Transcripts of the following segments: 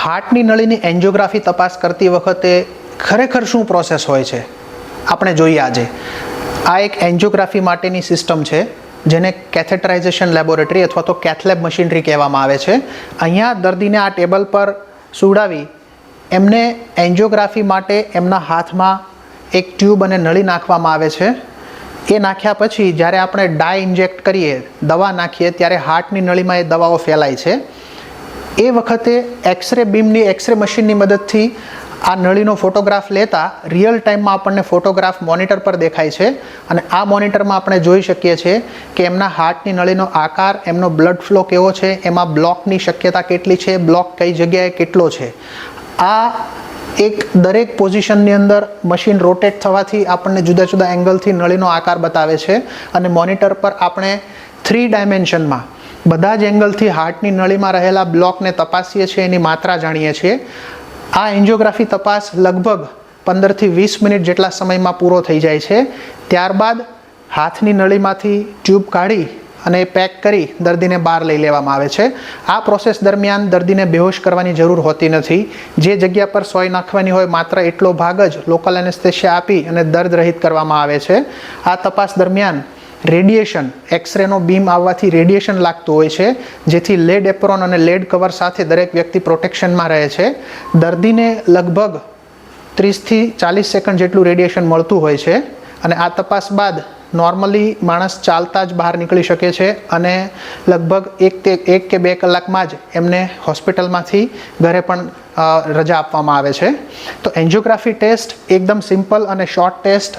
હાર્ટની નળીની angiography તપાસ કરતી વખતે ખરેખર શું પ્રોસેસ હોય છે આપણે જોઈએ આજે. આ એક એન્જિયોગ્રાફી માટેની સિસ્ટમ છે જેને કેથેટરાઇઝેશન લેબોરેટરી અથવા તો કેથલેબ મશીનરી કહેવામાં આવે છે. અહીંયા દર્દીને આ ટેબલ પર સુવડાવી એમને એન્જિયોગ્રાફી માટે એમના હાથમાં એક ટ્યુબ અને નળી નાખવામાં આવે છે. એ નાખ્યા પછી જ્યારે આપણે ડાય ઇન્જેક્ટ કરીએ, દવા નાખીએ, ત્યારે હાર્ટની નળીમાં એ દવાઓ ફેલાય છે. એ વખતે એક્સરે બીમની એક્સરે મશીનની મદદથી આ નળીનો ફોટોગ્રાફ લેતા રિયલ ટાઈમમાં આપણને ફોટોગ્રાફ મોનિટર પર દેખાય છે અને આ મોનિટરમાં આપણે જોઈ શકીએ છીએ કે એમના હાર્ટની નળીનો આકાર, એમનો બ્લડ ફ્લો કેવો છે, એમાં બ્લોકની શક્યતા કેટલી છે, બ્લોક કઈ જગ્યાએ કેટલો છે. આ એક દરેક પોઝિશનની અંદર મશીન રોટેટ થવાથી આપણને જુદા જુદા એંગલથી નળીનો આકાર બતાવે છે અને મોનિટર પર આપણે 3 ડાયમેન્શનમાં બધા જ એંગલથી હાર્ટની નળીમાં રહેલા બ્લોકને તપાસીએ છીએ, એની માત્રા જાણીએ છીએ. આ એન્જિયોગ્રાફી તપાસ લગભગ 15 થી 20 મિનિટ જેટલા સમયમાં પૂરો થઈ જાય છે. ત્યારબાદ હાથની નળીમાંથી ટ્યુબ કાઢી અને પેક કરી દર્દીને બહાર લઈ લેવામાં આવે છે. આ પ્રોસેસ દરમિયાન દર્દીને બેહોશ કરવાની જરૂર હોતી નથી. જે જગ્યા પર સોય નાખવાની હોય માત્ર એટલો ભાગ જ લોકલ એનેસ્થેશિયા આપી અને દર્દ રહિત કરવામાં આવે છે. આ તપાસ દરમિયાન રેડિયેશન, એક્સરેનો બીમ આવવાથી રેડિયેશન લાગતું હોય છે, જેથી લેડ એપ્રોન અને લેડ કવર સાથે દરેક વ્યક્તિ પ્રોટેક્શનમાં રહે છે. દર્દીને લગભગ 30 થી 40 સેકન્ડ જેટલું રેડિયેશન મળતું હોય છે અને આ તપાસ બાદ નોર્મલી માણસ ચાલતા જ બહાર નીકળી શકે છે અને લગભગ 1 કે 2 કલાકમાં જ એમને હોસ્પિટલમાંથી ઘરે પણ રજા આપવામાં આવે છે. તો એન્જિયોગ્રાફી ટેસ્ટ એકદમ સિમ્પલ અને શોર્ટ ટેસ્ટ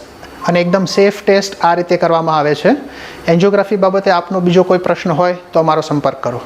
અને એકદમ સેફ ટેસ્ટ આ રીતે કરવામાં આવે છે. એન્જિયોગ્રાફી બાબતે આપનો બીજો કોઈ પ્રશ્ન હોય તો અમારો સંપર્ક કરો.